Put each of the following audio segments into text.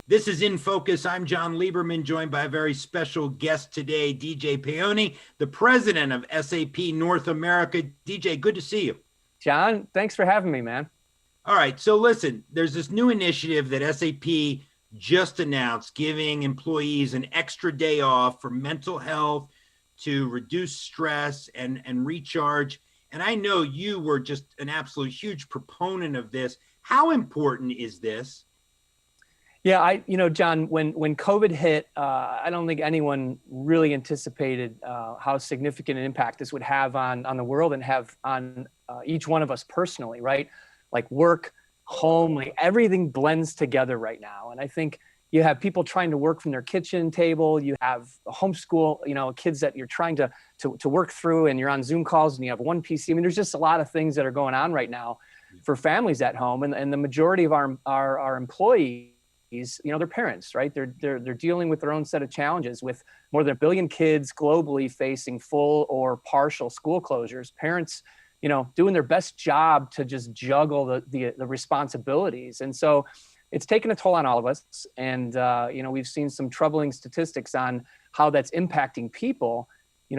This is In Focus. I'm John Lieberman, joined by a very special guest today, DJ Paoni, the president of SAP North America. DJ, good to see you. John, thanks for having me, man. All right, so listen, there's this new initiative that SAP just announced, giving employees an extra day off for mental health to reduce stress and recharge. And I know you were just an absolute huge proponent of this. How important is this? Yeah, John, when COVID hit, I don't think anyone really anticipated how significant an impact this would have on the world and have on each one of us personally, right? Like work, home, like everything blends together right now. And I think you have people trying to work from their kitchen table. You have homeschool, kids that you're trying to work through, and you're on Zoom calls and you have one PC. I mean, there's just a lot of things that are going on right now for families at home. And the majority of our employees, they're parents, right? They're dealing with their own set of challenges with more than 1 billion kids globally facing full or partial school closures. Parents, doing their best job to just juggle the responsibilities. And so it's taken a toll on all of us. And, we've seen some troubling statistics on how that's impacting people.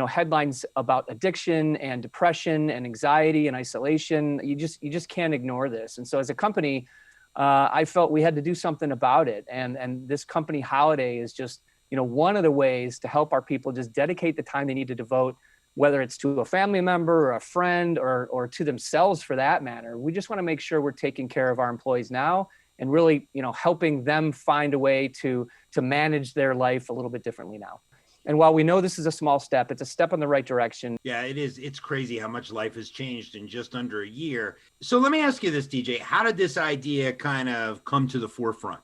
Headlines about addiction and depression and anxiety and isolation. You just can't ignore this. And so as a company, I felt we had to do something about it. And this company holiday is just, one of the ways to help our people just dedicate the time they need to devote, whether it's to a family member or a friend or to themselves for that matter. We just want to make sure we're taking care of our employees now and really, helping them find a way to manage their life a little bit differently now. And while we know this is a small step, it's a step in the right direction. Yeah, it is. It's crazy how much life has changed in just under a year. So let me ask you this, DJ, how did this idea kind of come to the forefront?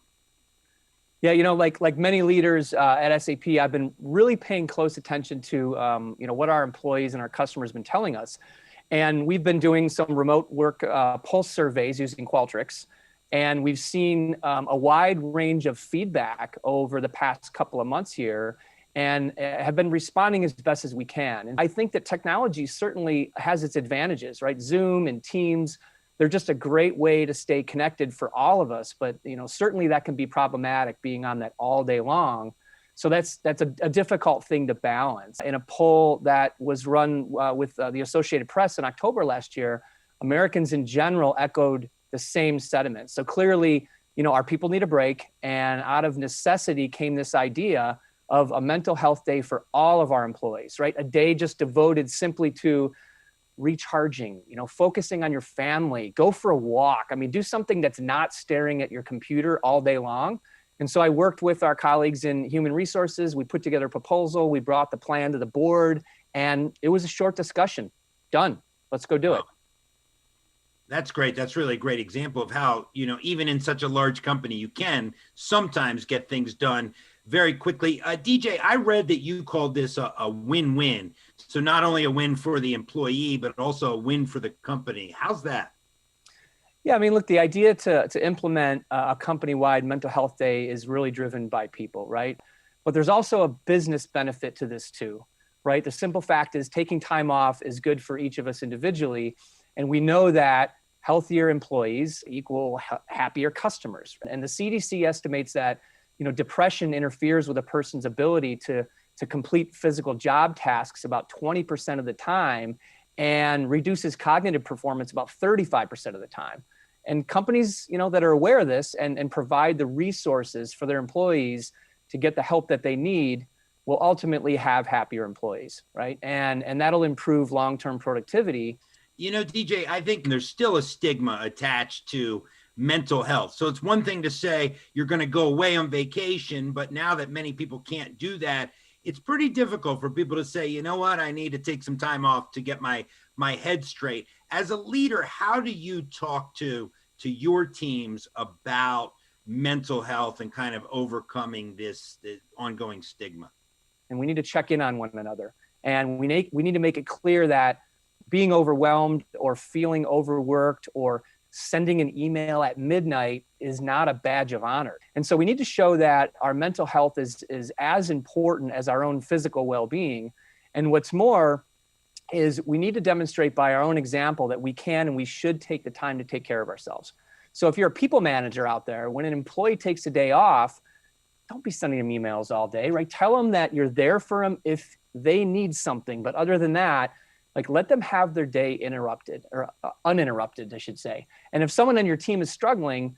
Yeah, like many leaders at SAP, I've been really paying close attention to, what our employees and our customers have been telling us. And we've been doing some remote work pulse surveys using Qualtrics. And we've seen a wide range of feedback over the past couple of months here and have been responding as best as we can. And I think that technology certainly has its advantages, right? Zoom and Teams, they're just a great way to stay connected for all of us. But certainly that can be problematic being on that all day long. So that's a difficult thing to balance. In a poll that was run with the Associated Press in October last year, Americans in general echoed the same sentiment. So clearly, our people need a break. And out of necessity came this idea of a mental health day for all of our employees, right? A day just devoted simply to recharging, focusing on your family, go for a walk. I mean, do something that's not staring at your computer all day long. And so I worked with our colleagues in human resources. We put together a proposal. We brought the plan to the board, and it was a short discussion. Done. Let's go do it. That's great. That's really a great example of how, even in such a large company, you can sometimes get things done very quickly. DJ, I read that you called this a win-win. So not only a win for the employee, but also a win for the company. How's that? Yeah, I mean, look, the idea to implement a company-wide mental health day is really driven by people, right? But there's also a business benefit to this too, right? The simple fact is taking time off is good for each of us individually. And we know that healthier employees equal happier customers. And the CDC estimates that, depression interferes with a person's ability to complete physical job tasks about 20% of the time and reduces cognitive performance about 35% of the time. And companies, that are aware of this and provide the resources for their employees to get the help that they need will ultimately have happier employees, right? And that'll improve long-term productivity. DJ, I think there's still a stigma attached to mental health. So it's one thing to say you're going to go away on vacation, but now that many people can't do that, it's pretty difficult for people to say, you know what, I need to take some time off to get my head straight. As a leader, how do you talk to your teams about mental health and kind of overcoming this ongoing stigma? And we need to check in on one another. And we need to make it clear that being overwhelmed or feeling overworked or sending an email at midnight is not a badge of honor. And so we need to show that our mental health is as important as our own physical well-being. And what's more is we need to demonstrate by our own example that we can and we should take the time to take care of ourselves. So if you're a people manager out there, when an employee takes a day off, don't be sending them emails all day, right? Tell them that you're there for them if they need something. But other than that, like, let them have their day interrupted, or uninterrupted, I should say. And if someone on your team is struggling,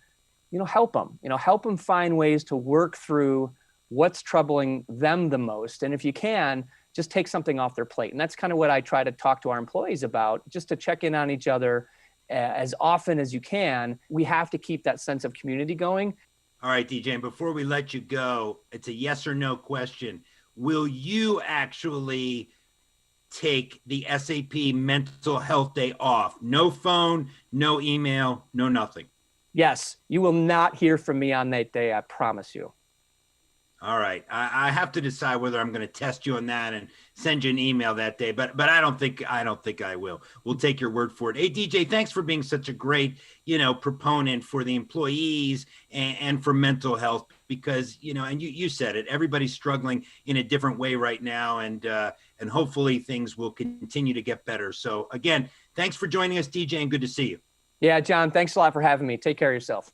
help them find ways to work through what's troubling them the most. And if you can, just take something off their plate. And that's kind of what I try to talk to our employees about, just to check in on each other as often as you can. We have to keep that sense of community going. All right, DJ, and before we let you go, it's a yes or no question. Will you actually take the SAP Mental Health Day off? No phone, no email, no nothing. Yes, you will not hear from me on that day, I promise you. All right. I have to decide whether I'm going to test you on that and send you an email that day, but I don't think I will. We'll take your word for it. Hey, DJ, thanks for being such a great, proponent for the employees and for mental health, because, and you said it, everybody's struggling in a different way right now. And hopefully things will continue to get better. So again, thanks for joining us, DJ, and good to see you. Yeah, John, thanks a lot for having me. Take care of yourself.